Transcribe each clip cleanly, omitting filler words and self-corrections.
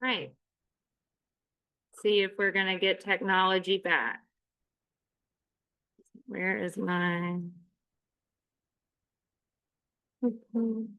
Right. See if we're gonna get technology back. Where is mine? Mhm.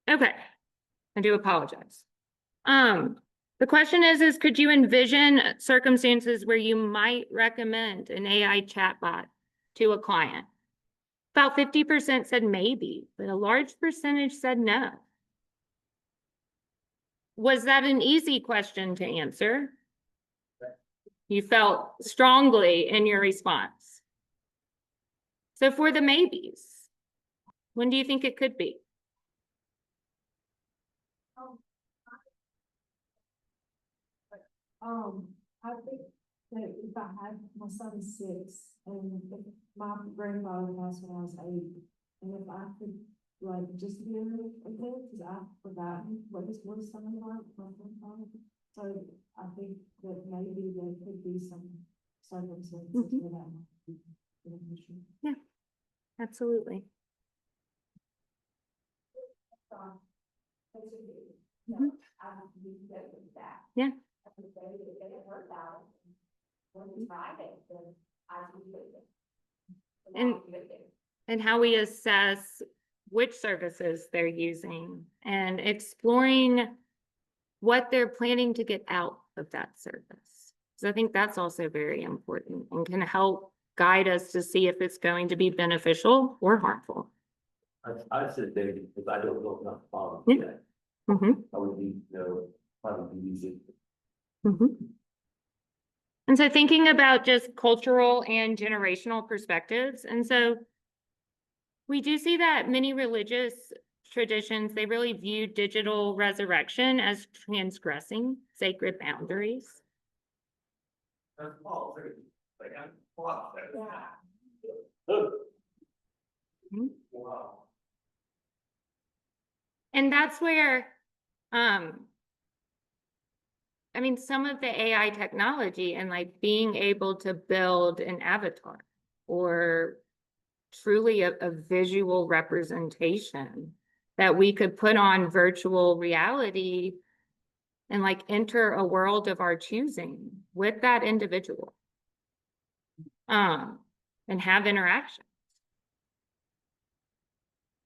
Okay, I do apologize. The question is could you envision circumstances where you might recommend an AI chatbot to a client? About 50% said maybe, but a large percentage said no. Was that an easy question to answer? You felt strongly in your response. So for the maybes, when do you think it could be? I think that if I had, my son is 6, and if my grandfather passed when I was 8, and if I could, like, just be a little bit, because I've forgotten what his voice sounded like, my grandfather. So I think that maybe there could be some circumstances where that might be beneficial. Yeah, absolutely. Mhm. Yeah. And how we assess which services they're using and exploring what they're planning to get out of that service. So I think that's also very important and can help guide us to see if it's going to be beneficial or harmful. I said David, because I don't know enough about Yeah. it yet. Mm-hmm. I would need to know how to use it. Mm-hmm. And so thinking about just cultural and generational perspectives. And so we do see that many religious traditions, they really view digital resurrection as transgressing sacred boundaries. That's Paul, like I'm wow. Mhm. Wow. And that's where, I mean, some of the AI technology and like being able to build an avatar or truly a visual representation that we could put on virtual reality and like enter a world of our choosing with that individual, and have interaction.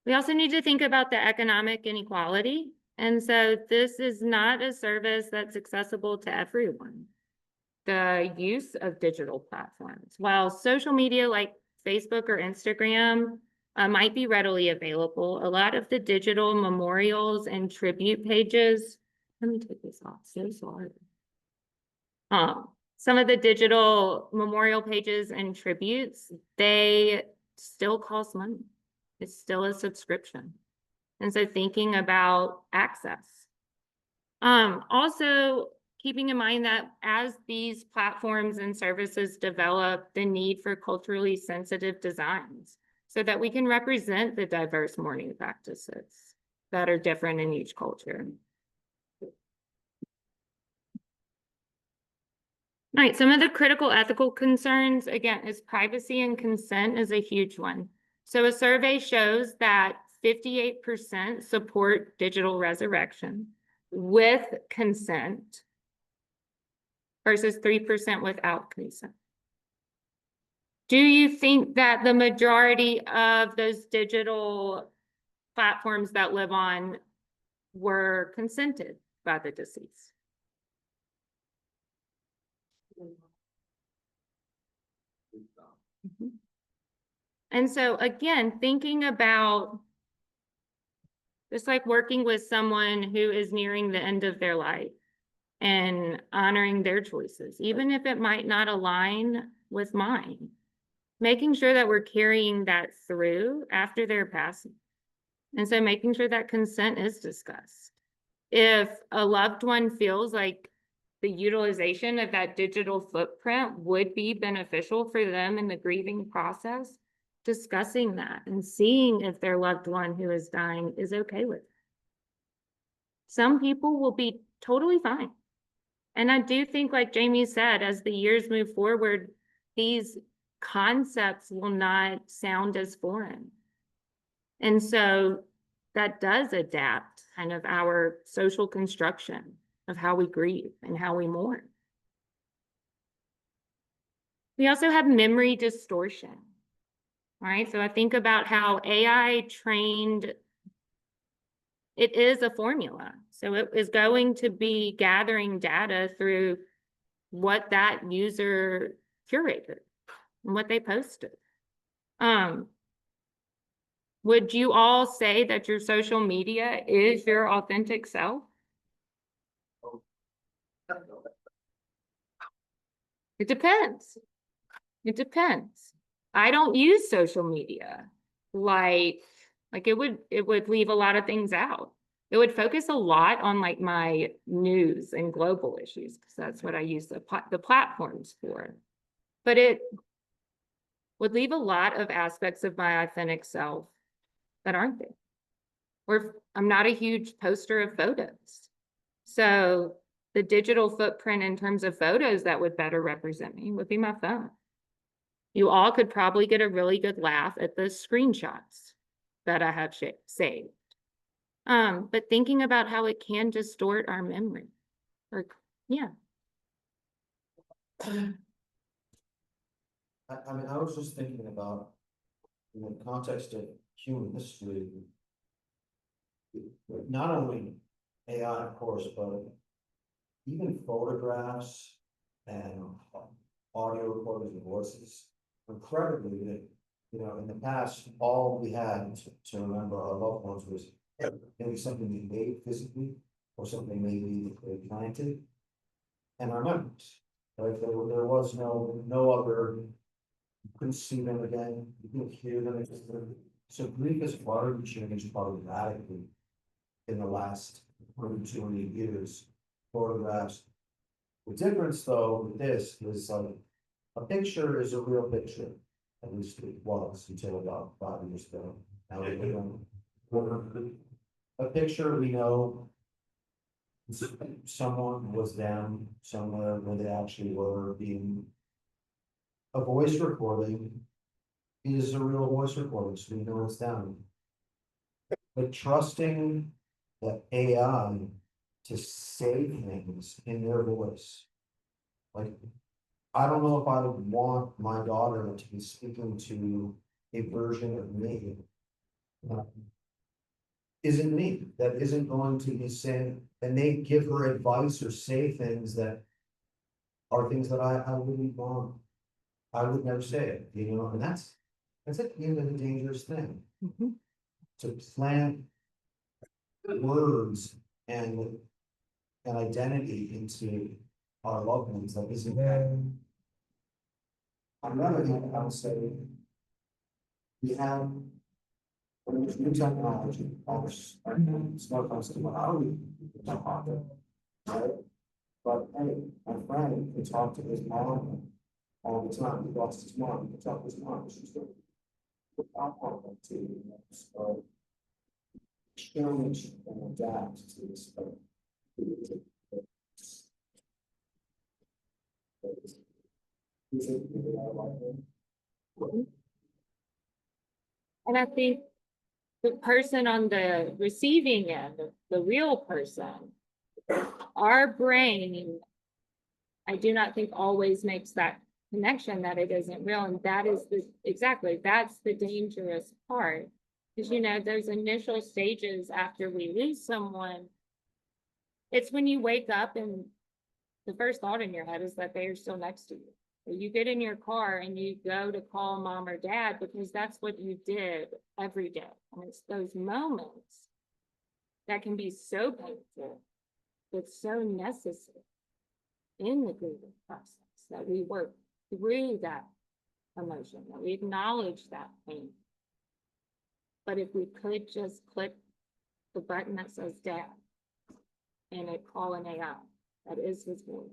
We also need to think about the economic inequality. And so this is not a service that's accessible to everyone. The use of digital platforms, while social media like Facebook or Instagram might be readily available, a lot of the digital memorials and tribute pages, let me take this off, so sorry. Some of the digital memorial pages and tributes, they still cost money. It's still a subscription. And so thinking about access. Also keeping in mind that as these platforms and services develop, the need for culturally sensitive designs so that we can represent the diverse mourning practices that are different in each culture. All right, some of the critical ethical concerns, again, is privacy and consent is a huge one. So a survey shows that 58% support digital resurrection with consent versus 3% without consent. Do you think that the majority of those digital platforms that live on were consented by the deceased? Mm-hmm. And so again, thinking about just like working with someone who is nearing the end of their life and honoring their choices, even if it might not align with mine. making sure that we're carrying that through after their passing. And so making sure that consent is discussed. If a loved one feels like the utilization of that digital footprint would be beneficial for them in the grieving process, discussing that and seeing if their loved one who is dying is okay with it. Some people will be totally fine. And I do think, like Jamie said, as the years move forward, these concepts will not sound as foreign. And so that does adapt kind of our social construction of how we grieve and how we mourn. We also have memory distortion, right? So I think about how AI trained, it is a formula. So it is going to be gathering data through what that user curated and what they posted. Would you all say that your social media is your authentic self? It depends. It depends. I don't use social media like it would leave a lot of things out. It would focus a lot on like my news and global issues because that's what I use the platforms for. But it would leave a lot of aspects of my authentic self that aren't there. Or I'm not a huge poster of photos. So the digital footprint in terms of photos that would better represent me would be my phone. You all could probably get a really good laugh at the screenshots that I have saved. But thinking about how it can distort our memory. Or, yeah. I mean, I was just thinking about, in the context of human history, not only AI, of course, but even photographs and audio recordings of voices, incredibly big. You know, in the past, all we had to remember our loved ones was maybe something we made physically or something maybe they planted and our memories. Right? There was no other, you couldn't see them again, you couldn't hear them again. So grief has already changed probably radically in the last 200 years. Photographs. The difference though with this is a picture is a real picture. At least it was until about 5 years ago. Now a picture, we know someone was them somewhere where they actually were being. A voice recording is a real voice recording, so we know it's them. But trusting the AI to say things in their voice. Like, I don't know if I would want my daughter to be speaking to a version of me. Isn't me, that isn't going to be saying, and they give her advice or say things that are things that I wouldn't want. I would never say it, you know, and that's at the end of a dangerous thing. Mhm. To plant words and an identity into our loved ones that isn't there. On the other hand, I would say we have when there's new technology, all this smartphones come out, don't have it, right? But hey, my friend can talk to his mom all the time. He lost his mom, he can talk to his mom, she's good. I want them to, so change and adapt to this. And I think the person on the receiving end, the real person, our brain, I do not think always makes that connection that it isn't real. And that is that's the dangerous part. Because, you know, those initial stages after we lose someone, it's when you wake up and the first thought in your head is that they are still next to you. Or you get in your car and you go to call mom or dad because that's what you did every day. And it's those moments that can be so painful, but so necessary in the grieving process that we work through that emotion, that we acknowledge that pain. But if we could just click the button that says dad and it call an AI, that is his voice.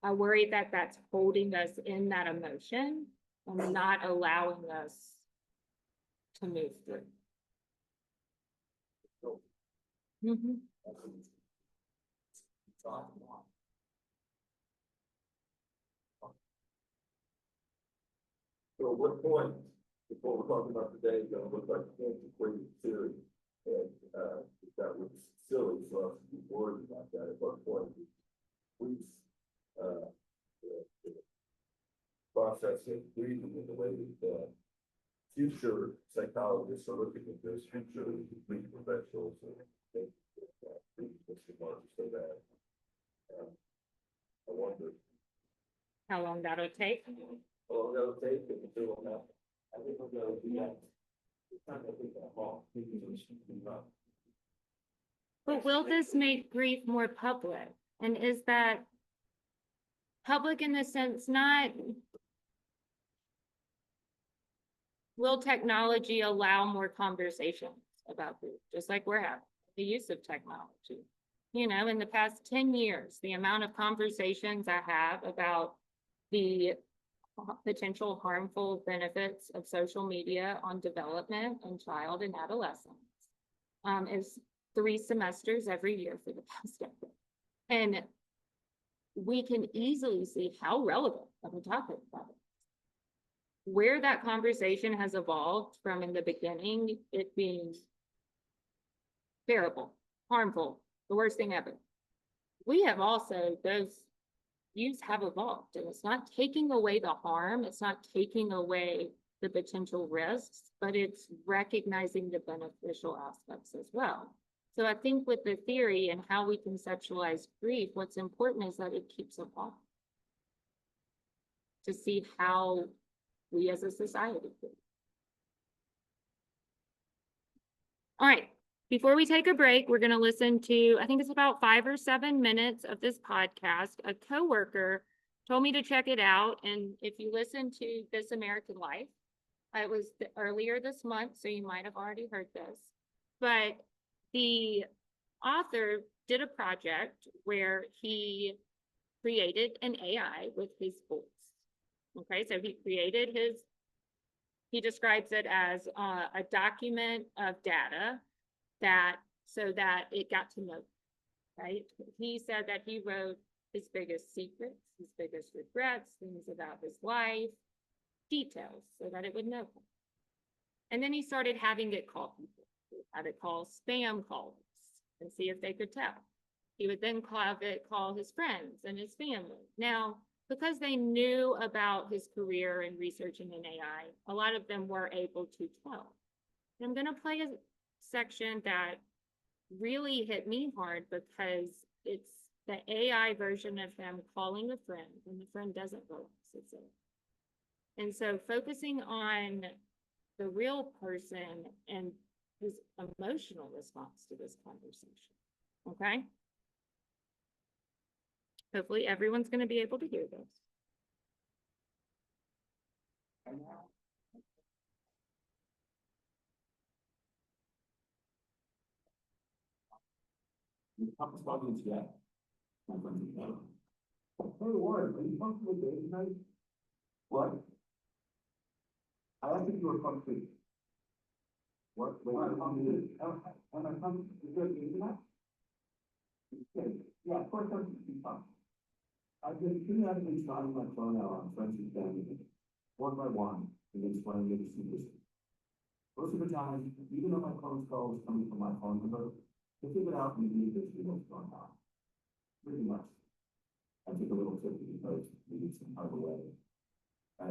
I worry that that's holding us in that emotion and not allowing us to move through. Mhm. So at what point, before we're talking about today, gonna look like antiquated theory, and, that was silly for us to be worried about that, at what point, we, uh, processing, breathing in the way that, future psychologists are looking at this, future legal professionals, and think, Mr. Martin said that. I wonder, How long that'll take? how long that'll take, if it's doing that. I think we're gonna do that. It's not gonna take that long. But will this make grief more public? And is that public in the sense not, will technology allow more conversations about grief, just like we're having, the use of technology? You know, in the past 10 years, the amount of conversations I have about the potential harmful benefits of social media on development in child and adolescence is 3 semesters every year for the past decade. And we can easily see how relevant of a topic that is. Where that conversation has evolved from in the beginning, it being terrible, harmful, the worst thing ever. We have also, those views have evolved, and it's not taking away the harm, it's not taking away the potential risks, but it's recognizing the beneficial aspects as well. So I think with the theory and how we conceptualize grief, what's important is that it keeps evolving to see how we as a society do. All right, before we take a break, we're going to listen to, I think it's about 5 or 7 minutes of this podcast. A coworker told me to check it out. And if you listen to This American Life, it was earlier this month, so you might have already heard this. But the author did a project where he created an AI with his voice. Okay, so he describes it as a document of data so that it got to know, right? He said that he wrote his biggest secrets, his biggest regrets, things about his life, details, so that it would know him. And then he started having it call people. He had it call spam calls and see if they could tell. He would then have it call his friends and his family. Now, because they knew about his career in researching in AI, a lot of them were able to tell. And I'm going to play a section that really hit me hard because it's the AI version of him calling a friend and the friend doesn't realize it's it. And so focusing on the real person and his emotional response to this conversation. Okay? Hopefully everyone's going to be able to hear this. Hey, Warren, are you comfortable with Dave tonight? What? I don't think you were comfortable. What? Am I comfortable? Am I comfortable? Is there a game tonight? Yeah, of course, I'm fine. I've been periodically trying my phone out on friends and family, one by one, and explaining it to secrecy. Most of the time, even though my phone call is coming from my phone number, to figure out immediately what's going on. Pretty much. I took a little trip to the coast, needed some time away.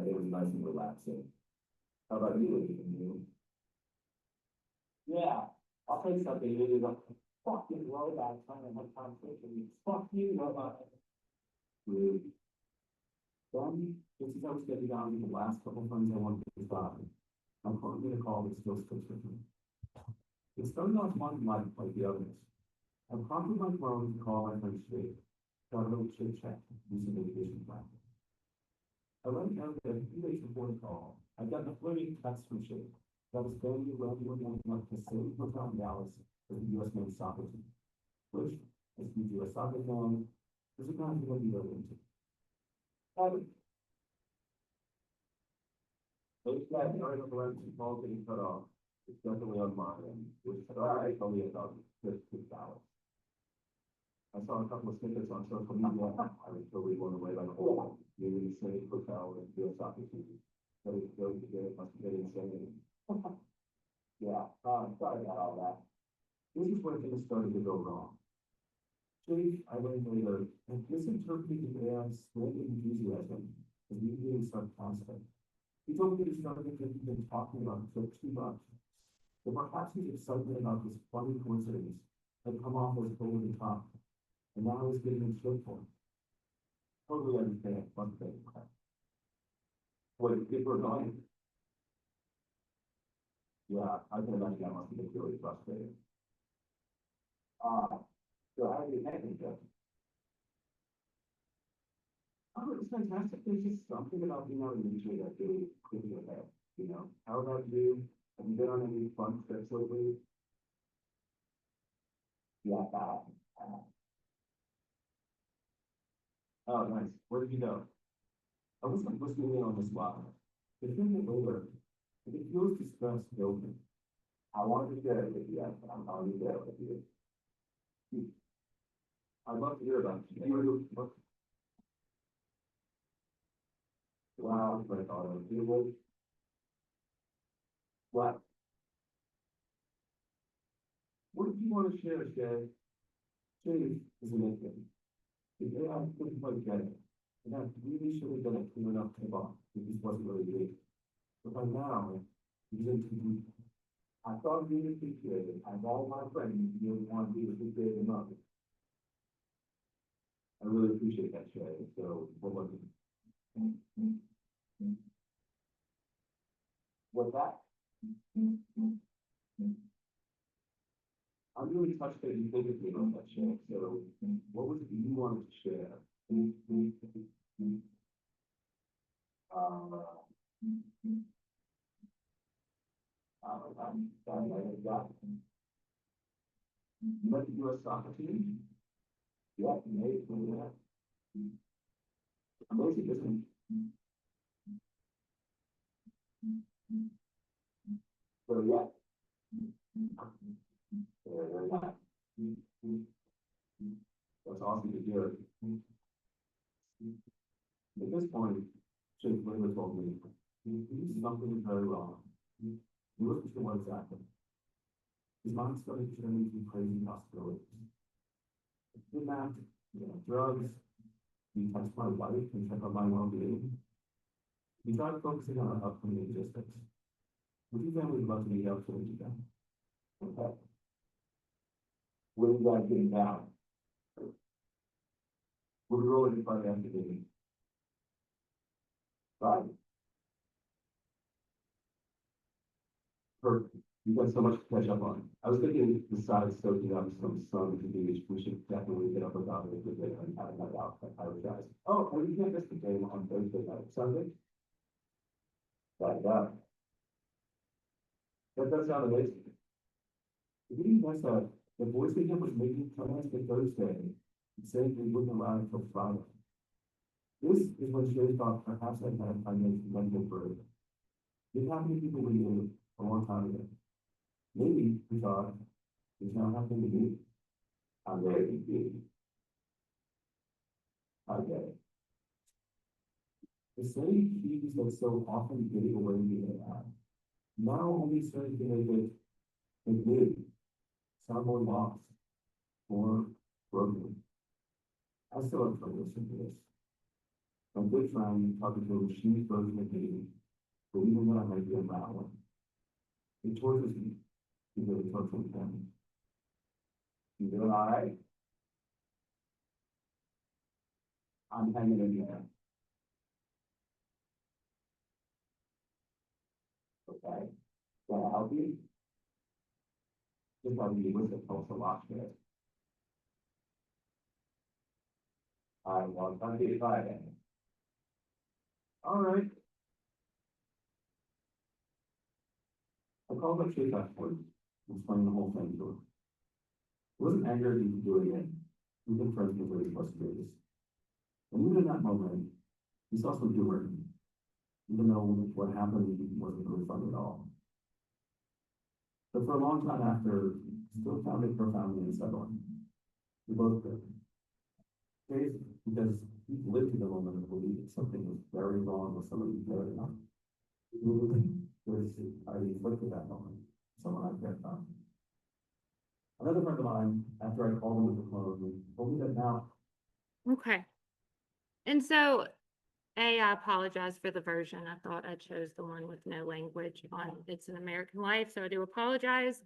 It was nice and relaxing. How about you? Yeah, I'll tell you something, it is a fucking robot trying to have conversation. Fuck you, robot. Rude. Then, just as I was getting down to the last couple of things I wanted to try, I'm going to call this still subscription. It's starting off one life like the others. I prompted my phone to call my friend straight, got a little chit chat, using vacation plan. I went down there 2 days before the call. I got a flirting text from Shane. That was going to run one up to same hotel in Dallas for the US men's soccer team. Which, as the US soccer fan, is a kind of what you go into. Those guys are in the right to call getting cut off. It's definitely on mine, and which I only about $6. I saw a couple of snippets on social media. I was totally blown away by the whole, maybe the same hotel and US soccer team. But it's going to get, must get insane. Yeah, sorry about all that. This is where things started to go wrong. Jake, I learned later, and misinterpreted the man's splendid enthusiasm as me being sarcastic. He told me to start that he'd been talking about the trip too much. That perhaps his excitement about this funny coincidence had come off as over the top, and now I was getting in shit for him. Totally understand, one thing. Wait, if we're going. Yeah, I can imagine that must be really frustrating. So how do you think it goes? Oh, it's fantastic. There's just something about being out in nature that really clears your head, you know? How about you? Have you been on any fun trips lately? Yeah, oh, nice. Where did you go? I was like listening in on this lot. The thing that later, if it feels distressed building. I wanted to share it with you, I'm on the share it with you. I'd love to hear about you. Wow, my God, what? What do you want to share, Shay? Shay is an infant. The AI couldn't quite get it. And that really should have done a clear enough tip off, if this wasn't really big. But by now, he's in too deep. I thought he was appreciated. I've all my friends really want to be appreciated enough. I really appreciate that, Shay. So, what was it? What's that? I'm really touched that you think of me on that, Shay. So, what was it you wanted to share? You went to US soccer team? Yeah, amazing, yeah. Amazing, isn't it? So, yeah. That's awesome to hear. At this point, Jake later told me, he did something very wrong. He looked at what happened. His mind started turning to crazy possibilities. Kidnapped, drugs, he touched my wife and checked on my well-being. He started focusing on our upcoming logistics. Would you family love to meet up for the weekend? Okay. What are you guys getting down? We'll be rolling in Friday afternoon. Friday. Perfect. You got so much to catch up on. I was thinking, besides soaking up some sun to the beach, we should definitely get up about it with it and have a night out. I would guys. Oh, and you can't miss the game on Thursday night, Sunday. That does sound amazing. If you didn't miss that, the voice agent was making plans for Thursday and saying we wouldn't arrive until Friday. This is when Shay thought perhaps I had a mental break. It happened to people we knew a long time ago. Maybe we thought it's now happening to me. I'm very confused. I get it. The same keys that so often get away with it now only starting to make me sound more lost, more broken. I still have trouble listening to this. My good friend talking to a machine version of me, believing that I might be a bad one. It tortures me. It really tortures me. You doing all right? I'm hanging in there. Okay. Can I help you? Just like you with the postal watch there. All right, well, I'm going to be Friday. All right. I called up Chase afterwards, explained the whole thing to him. He wasn't angry he could do it again. We've been friends for 30+ years. And even in that moment, he saw some humor in me. Even though what happened wasn't really fun at all. But for a long time after, he still found it profoundly unsettling. We both did. Chase, because he lived through the moment and believed that something was very wrong with somebody he cared about. I inflicted that moment. Someone I cared about. Another friend of mine, after I called him with the phone, told me that now. Okay. And so, I apologize for the version. I thought I chose the one with no language on It's an American Life, so I do apologize.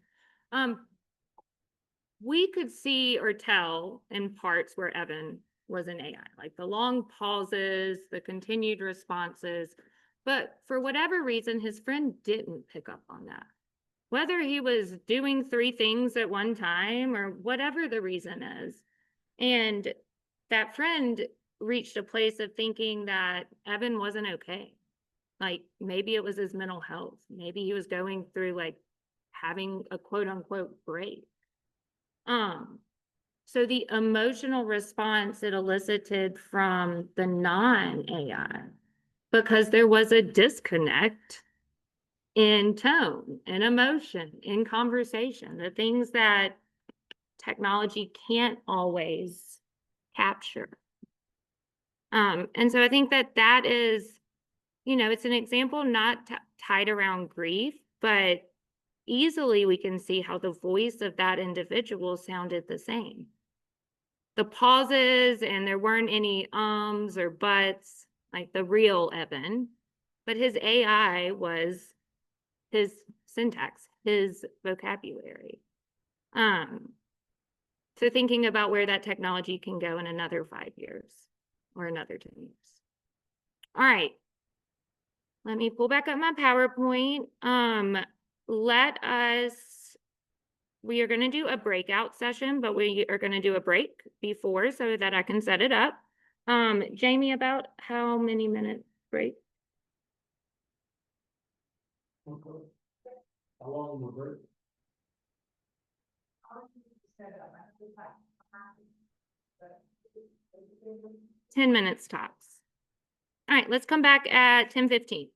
We could see or tell in parts where Evan was an AI, like the long pauses, the continued responses. But for whatever reason, his friend didn't pick up on that. Whether he was doing 3 things at one time or whatever the reason is. And that friend reached a place of thinking that Evan wasn't okay. Like maybe it was his mental health. Maybe he was going through like having a quote unquote break. So the emotional response it elicited from the non-AI, because there was a disconnect in tone, in emotion, in conversation, the things that technology can't always capture. And so I think that that is, it's an example not tied around grief, but easily we can see how the voice of that individual sounded the same. The pauses, and there weren't any ums or buts, like the real Evan, but his AI was his syntax, his vocabulary. So thinking about where that technology can go in another 5 years or another 10 years. All right. Let me pull back up my PowerPoint. We are going to do a breakout session, but we are going to do a break before so that I can set it up. Jamie, about how many minute break? How long will break? 10 minutes tops. All right, let's come back at 10:15.